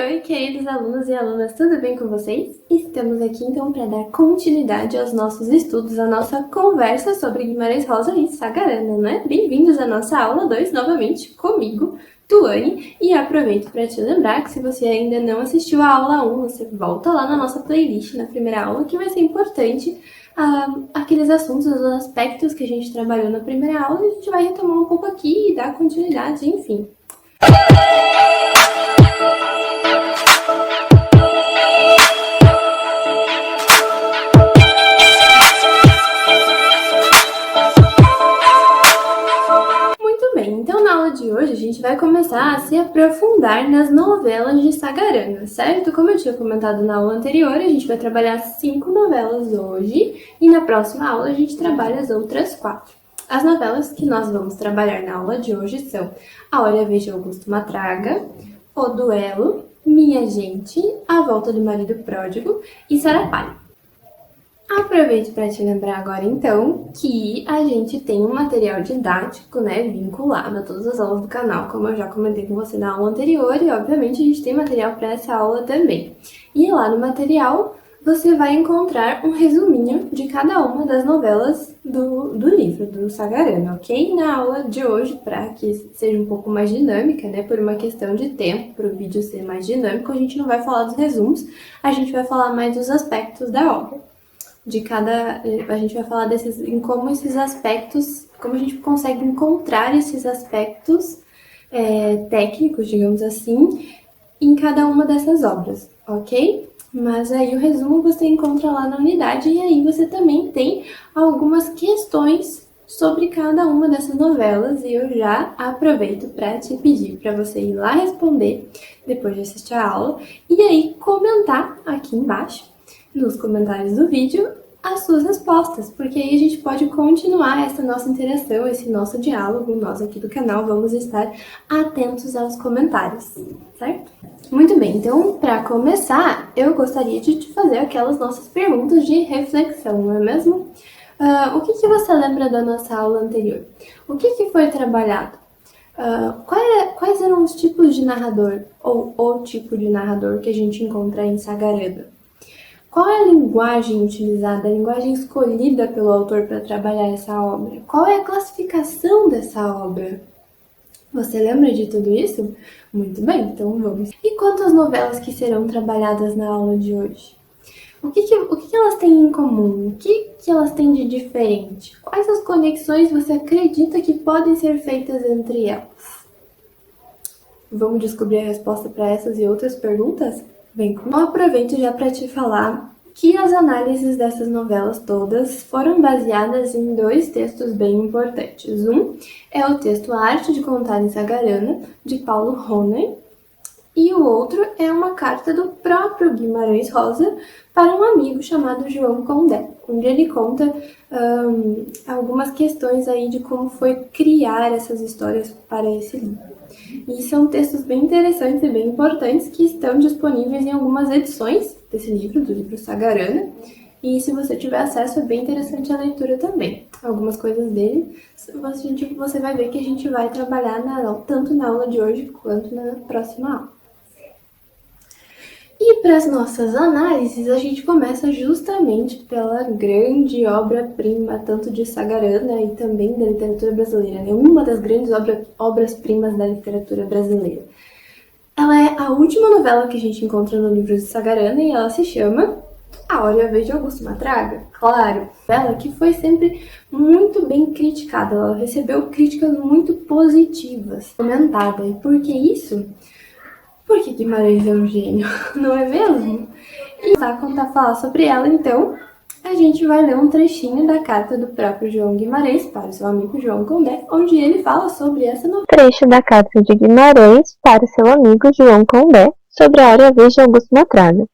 Oi, queridos alunos e alunas, tudo bem com vocês? Estamos aqui então para dar continuidade aos nossos estudos, à nossa conversa sobre Guimarães Rosa e Sagarana, né? Bem-vindos à nossa aula 2 novamente comigo, Tuane, e aproveito para te lembrar que se você ainda não assistiu a aula 1, você volta lá na nossa playlist, na primeira aula, que vai ser importante aqueles assuntos, os aspectos que a gente trabalhou na primeira aula, a gente vai retomar um pouco aqui e dar continuidade, enfim. Então, na aula de hoje, a gente vai começar a se aprofundar nas novelas de Sagarana, certo? Como eu tinha comentado na aula anterior, a gente vai trabalhar 5 novelas hoje e na próxima aula a gente trabalha as outras 4. As novelas que nós vamos trabalhar na aula de hoje são A Hora e a Vez de Augusto Matraga, O Duelo, Minha Gente, A Volta do Marido Pródigo e Sarapalho. Aproveito para te lembrar agora, então, que a gente tem um material didático, né, vinculado a todas as aulas do canal, como eu já comentei com você na aula anterior, e obviamente a gente tem material para essa aula também. E lá no material você vai encontrar um resuminho de cada uma das novelas do livro, do Sagarana, ok? Na aula de hoje, para que seja um pouco mais dinâmica, né, por uma questão de tempo, para o vídeo ser mais dinâmico, a gente não vai falar dos resumos, a gente vai falar mais dos aspectos da obra. A gente vai falar em como esses aspectos, como a gente consegue encontrar esses aspectos técnicos, digamos assim, em cada uma dessas obras, ok? Mas aí o resumo você encontra lá na unidade e aí você também tem algumas questões sobre cada uma dessas novelas e eu já aproveito para te pedir para você ir lá responder depois de assistir a aula e aí comentar aqui embaixo nos comentários do vídeo as suas respostas, porque aí a gente pode continuar essa nossa interação, esse nosso diálogo. Nós aqui do canal vamos estar atentos aos comentários, certo? Muito bem, então para começar, eu gostaria de te fazer aquelas nossas perguntas de reflexão, não é mesmo? O que você lembra da nossa aula anterior? O que foi trabalhado? Quais eram os tipos de narrador, ou o tipo de narrador que a gente encontra em Sagarana? Qual é a linguagem utilizada, a linguagem escolhida pelo autor para trabalhar essa obra? Qual é a classificação dessa obra? Você lembra de tudo isso? Muito bem, então vamos. E quanto às novelas que serão trabalhadas na aula de hoje? O que elas têm em comum? O que elas têm de diferente? Quais as conexões você acredita que podem ser feitas entre elas? Vamos descobrir a resposta para essas e outras perguntas? Bem, eu aproveito já para te falar que as análises dessas novelas todas foram baseadas em 2 textos bem importantes. Um é o texto A Arte de Contar em Sagarana, de Paulo Roner, e o outro é uma carta do próprio Guimarães Rosa para um amigo chamado João Condé, onde ele conta algumas questões aí de como foi criar essas histórias para esse livro. E são textos bem interessantes e bem importantes que estão disponíveis em algumas edições desse livro, do livro Sagarana. E se você tiver acesso, é bem interessante a leitura também. Algumas coisas dele, você vai ver que a gente vai trabalhar tanto na aula de hoje quanto na próxima aula. E para as nossas análises, a gente começa justamente pela grande obra-prima, tanto de Sagarana e também da literatura brasileira, né? Uma das grandes obras-primas da literatura brasileira. Ela é a última novela que a gente encontra no livro de Sagarana e ela se chama A Hora e a Vez de Augusto Matraga. Claro, ela que foi sempre muito bem criticada, ela recebeu críticas muito positivas, comentada. E por que isso? Porque Guimarães é um gênio, não é mesmo? E para falar sobre ela, então, a gente vai ler um trechinho da carta do próprio João Guimarães para o seu amigo João Condé, onde ele fala sobre essa novela. Trecho da carta de Guimarães para seu amigo João Condé sobre A Hora e a Vez de Augusto Matraga.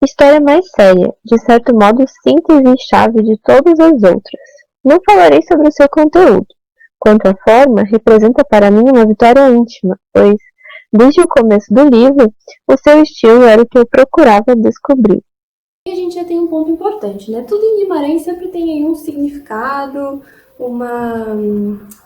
História mais séria, de certo modo síntese e chave de todas as outras. Não falarei sobre o seu conteúdo. Quanto à forma, representa para mim uma vitória íntima, pois desde o começo do livro, o seu estilo era o que eu procurava descobrir. E a gente já tem um ponto importante, né? Tudo em Guimarães sempre tem aí um significado,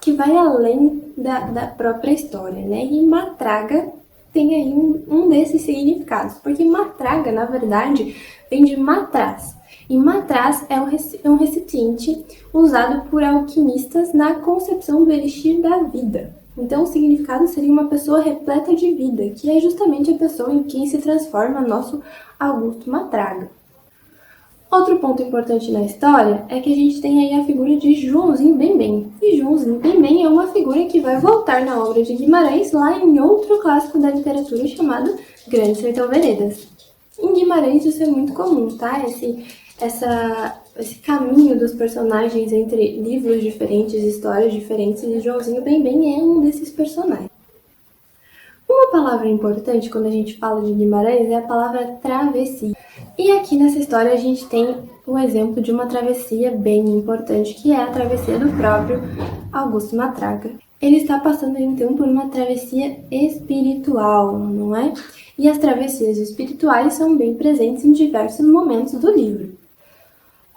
que vai além da própria história, né? E Matraga tem aí um desses significados, porque matraga, na verdade, vem de matraz. E matraz é um recipiente usado por alquimistas na concepção do elixir da vida. Então, o significado seria uma pessoa repleta de vida, que é justamente a pessoa em quem se transforma nosso Augusto Matraga. Outro ponto importante na história é que a gente tem aí a figura de Joãozinho Bem-Bem. E Joãozinho Bem-Bem é uma figura que vai voltar na obra de Guimarães lá em outro clássico da literatura chamado Grande Sertão Veredas. Em Guimarães isso é muito comum, tá? Esse caminho dos personagens entre livros diferentes, histórias diferentes, e Joãozinho Bem-Bem é um desses personagens. Uma palavra importante quando a gente fala de Guimarães é a palavra travessia. E aqui nessa história a gente tem o exemplo de uma travessia bem importante, que é a travessia do próprio Augusto Matraga. Ele está passando então por uma travessia espiritual, não é? E as travessias espirituais são bem presentes em diversos momentos do livro.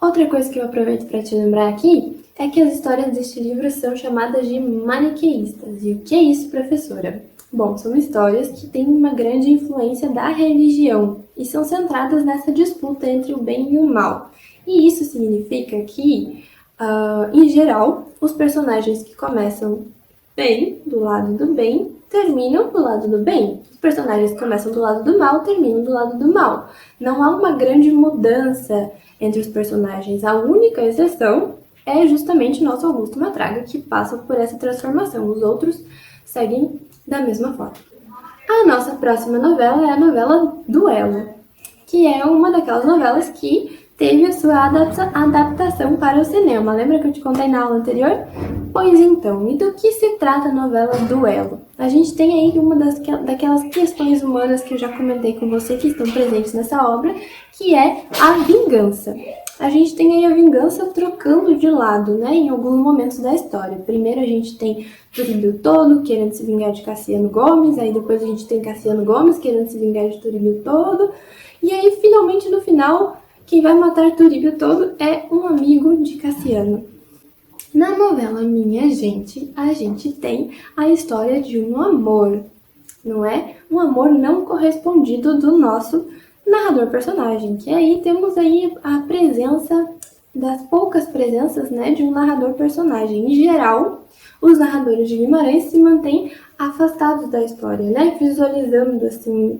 Outra coisa que eu aproveito para te lembrar aqui é que as histórias deste livro são chamadas de maniqueístas. E o que é isso, professora? Bom, são histórias que têm uma grande influência da religião e são centradas nessa disputa entre o bem e o mal. E isso significa que, em geral, os personagens que começam bem, do lado do bem, terminam do lado do bem. Os personagens que começam do lado do mal, terminam do lado do mal. Não há uma grande mudança entre os personagens. A única exceção é justamente o nosso Augusto Matraga, que passa por essa transformação. Os outros seguem da mesma forma. A nossa próxima novela é a novela Duelo, que é uma daquelas novelas que teve a sua adaptação para o cinema. Lembra que eu te contei na aula anterior? Pois então, e do que se trata a novela Duelo? A gente tem aí uma daquelas questões humanas que eu já comentei com você que estão presentes nessa obra, que é a vingança. A gente tem aí a vingança trocando de lado, né, em alguns momentos da história. Primeiro a gente tem Turíbio Todo querendo se vingar de Cassiano Gomes, aí depois a gente tem Cassiano Gomes querendo se vingar de Turíbio Todo, e aí finalmente no final quem vai matar Turíbio Todo é um amigo de Cassiano. Na novela Minha Gente, a gente tem a história de um amor, não é? Um amor não correspondido do nosso narrador-personagem, que aí temos aí a presença das poucas presenças, né, de um narrador-personagem. Em geral, os narradores de Guimarães se mantêm afastados da história, né, visualizando assim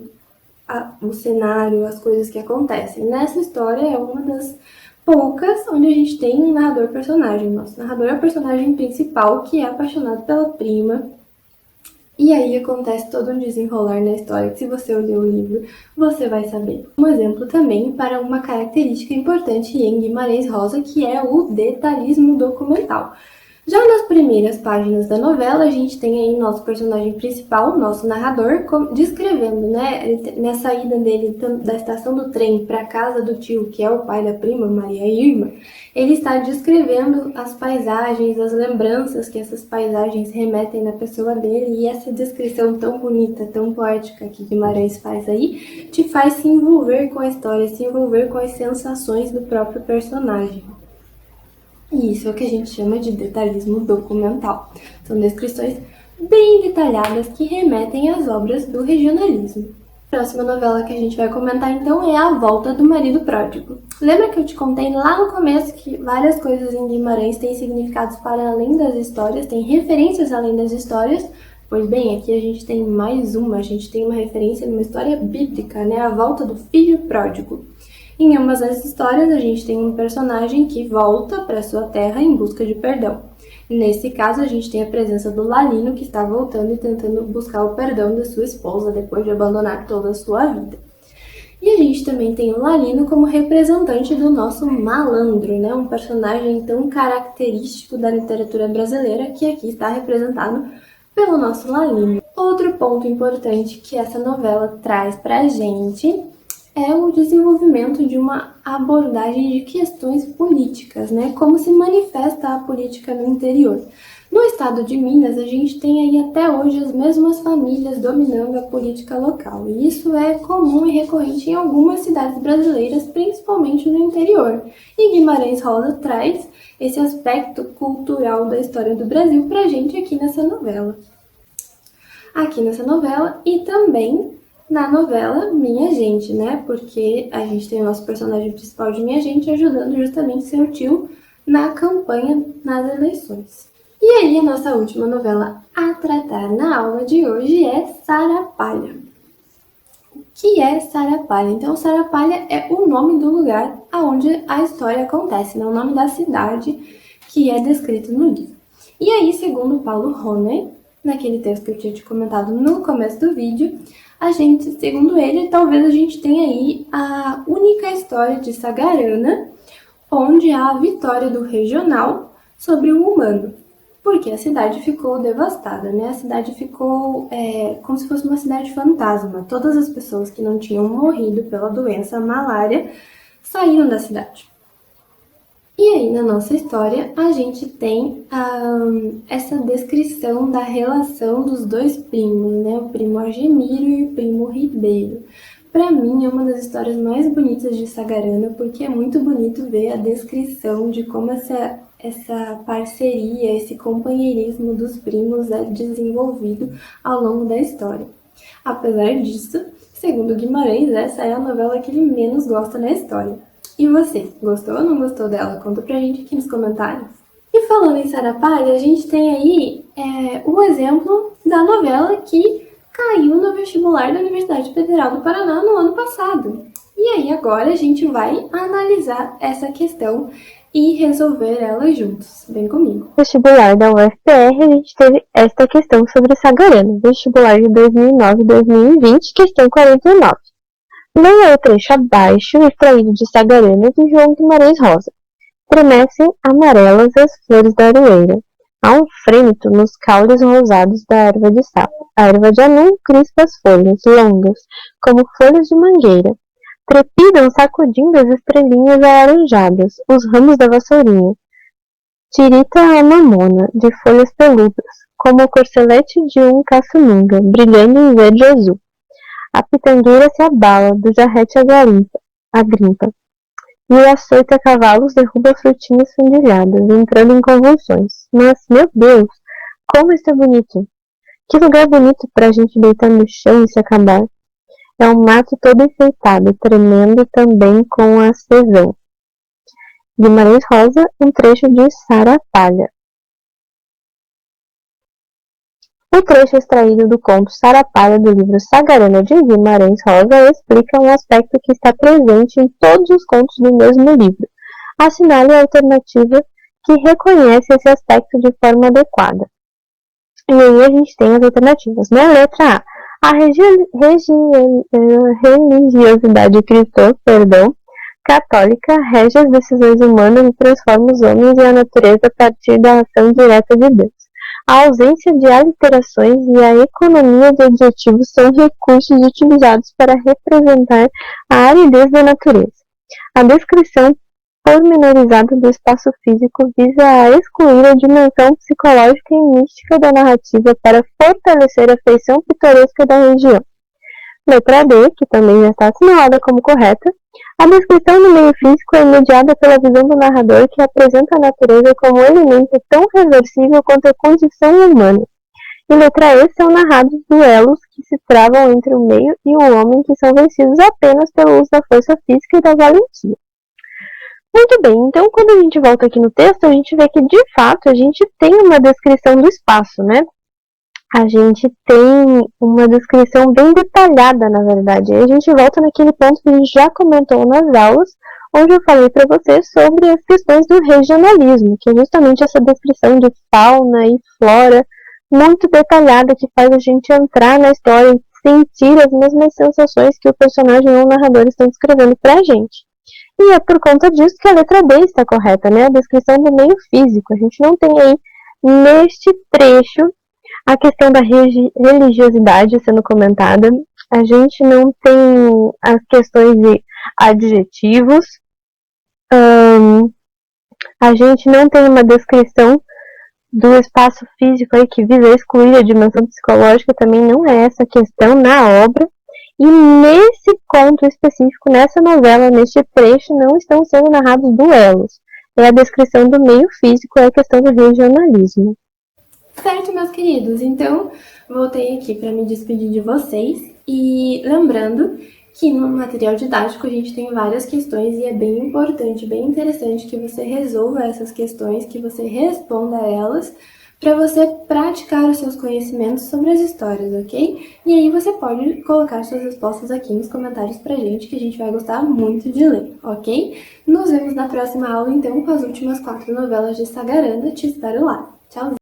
o cenário, as coisas que acontecem. Nessa história é uma das poucas onde a gente tem um narrador-personagem. Nosso narrador é o personagem principal, que é apaixonado pela prima. E aí acontece todo um desenrolar na história que, se você ler o livro, você vai saber. Um exemplo também para uma característica importante em Guimarães Rosa, que é o detalhismo documental. Já nas primeiras páginas da novela, a gente tem aí nosso personagem principal, nosso narrador, descrevendo, né, nessa ida dele da estação do trem para a casa do tio, que é o pai da prima, Maria Irma, ele está descrevendo as paisagens, as lembranças que essas paisagens remetem na pessoa dele, e essa descrição tão bonita, tão poética que Guimarães faz aí, te faz se envolver com a história, se envolver com as sensações do próprio personagem. E isso é o que a gente chama de detalhismo documental. São descrições bem detalhadas que remetem às obras do regionalismo. A próxima novela que a gente vai comentar então é A Volta do Marido Pródigo. Lembra que eu te contei lá no começo que várias coisas em Guimarães têm significados para além das histórias, têm referências além das histórias? Pois bem, aqui a gente tem mais uma, a gente tem uma referência numa história bíblica, né? A Volta do Filho Pródigo. Em ambas as histórias, a gente tem um personagem que volta para sua terra em busca de perdão. Nesse caso, a gente tem a presença do Lalino, que está voltando e tentando buscar o perdão da sua esposa depois de abandonar toda a sua vida. E a gente também tem o Lalino como representante do nosso malandro, né? Um personagem tão característico da literatura brasileira que aqui está representado pelo nosso Lalino. Outro ponto importante que essa novela traz para a gente é o desenvolvimento de uma abordagem de questões políticas, né? Como se manifesta a política no interior. No estado de Minas, a gente tem aí até hoje as mesmas famílias dominando a política local. E isso é comum e recorrente em algumas cidades brasileiras, principalmente no interior. E Guimarães Rosa traz esse aspecto cultural da história do Brasil pra gente aqui nessa novela. aqui nessa novela e também na novela Minha Gente, né? Porque a gente tem o nosso personagem principal de Minha Gente ajudando justamente seu tio na campanha nas eleições. E aí, a nossa última novela a tratar na aula de hoje é Sara Palha. O que é Sara Palha? Então, Sara Palha é o nome do lugar onde a história acontece, né? O nome da cidade que é descrito no livro. E aí, segundo Paulo Roney, naquele texto que eu tinha te comentado no começo do vídeo, segundo ele, talvez a gente tenha aí a única história de Sagarana onde há a vitória do regional sobre o humano. Porque a cidade ficou devastada, né? A cidade ficou como se fosse uma cidade fantasma. Todas as pessoas que não tinham morrido pela doença malária saíram da cidade. E aí, na nossa história, a gente tem essa descrição da relação dos dois primos, né? O primo Argemiro e o primo Ribeiro. Para mim, é uma das histórias mais bonitas de Sagarana, porque é muito bonito ver a descrição de como essa parceria, esse companheirismo dos primos é desenvolvido ao longo da história. Apesar disso, segundo Guimarães, essa é a novela que ele menos gosta na história. E você, gostou ou não gostou dela? Conta pra gente aqui nos comentários. E falando em Sara Palha, a gente tem aí o exemplo da novela que caiu no vestibular da Universidade Federal do Paraná no ano passado. E aí agora a gente vai analisar essa questão e resolver ela juntos. Vem comigo. No vestibular da UFPR, a gente teve esta questão sobre Sagarana, vestibular de 2009 e 2020, questão 49. Leia o trecho abaixo, extraído de Sagarana de João Guimarães Rosa. Tremessem amarelas as flores da aroeira. Há um frêmito nos caules rosados da erva de sapo. A erva de anum crispa as folhas, longas, como folhas de mangueira. Trepidam sacudindo as estrelinhas alaranjadas, os ramos da vassourinha. Tirita a mamona, de folhas peludas, como o corcelete de um caçuninga, brilhando em verde e azul. A pitangueira se abala, do jarrete a grimpa. E o açoite a cavalos derruba frutinhas fundilhadas, entrando em convulsões. Mas, meu Deus, como isso é bonito! Que lugar bonito para a gente deitar no chão e se acabar. É um mato todo enfeitado, tremendo também com a cesão. Guimarães Rosa, um trecho de Sara Palha. O trecho extraído do conto Sara Palha do livro Sagarana de Guimarães Rosa explica um aspecto que está presente em todos os contos do mesmo livro. Assinale a alternativa que reconhece esse aspecto de forma adequada. E aí a gente tem as alternativas, né? Letra A. A religiosidade cristã, católica, rege as decisões humanas e transforma os homens e a natureza a partir da ação direta de Deus. A ausência de aliterações e a economia de adjetivos são recursos utilizados para representar a aridez da natureza. A descrição pormenorizada do espaço físico visa a excluir a dimensão psicológica e mística da narrativa para fortalecer a feição pitoresca da região. Letra D, que também já está assinalada como correta, a descrição do meio físico é mediada pela visão do narrador que apresenta a natureza como um elemento tão reversível quanto a condição humana. E letra E são narrados duelos que se travam entre o meio e o homem que são vencidos apenas pelo uso da força física e da valentia. Muito bem, então quando a gente volta aqui no texto, a gente vê que de fato a gente tem uma descrição do espaço, né? A gente tem uma descrição bem detalhada, na verdade. E a gente volta naquele ponto que a gente já comentou nas aulas, onde eu falei para vocês sobre as questões do regionalismo, que é justamente essa descrição de fauna e flora muito detalhada que faz a gente entrar na história e sentir as mesmas sensações que o personagem ou o narrador estão descrevendo para a gente. E é por conta disso que a letra B está correta, né? A descrição do meio físico. A gente não tem aí, neste trecho, a questão da religiosidade sendo comentada. A gente não tem as questões de adjetivos. A gente não tem uma descrição do espaço físico aí que visa excluir a dimensão psicológica. Também não é essa questão na obra. E nesse conto específico, nessa novela, neste trecho, não estão sendo narrados duelos. É a descrição do meio físico, é a questão do regionalismo. Certo, meus queridos? Então, voltei aqui para me despedir de vocês e lembrando que no material didático a gente tem várias questões e é bem importante, bem interessante que você resolva essas questões, que você responda a elas, para você praticar os seus conhecimentos sobre as histórias, ok? E aí você pode colocar suas respostas aqui nos comentários pra gente, que a gente vai gostar muito de ler, ok? Nos vemos na próxima aula, então, com as últimas 4 novelas de Sagaranda. Te espero lá. Tchau!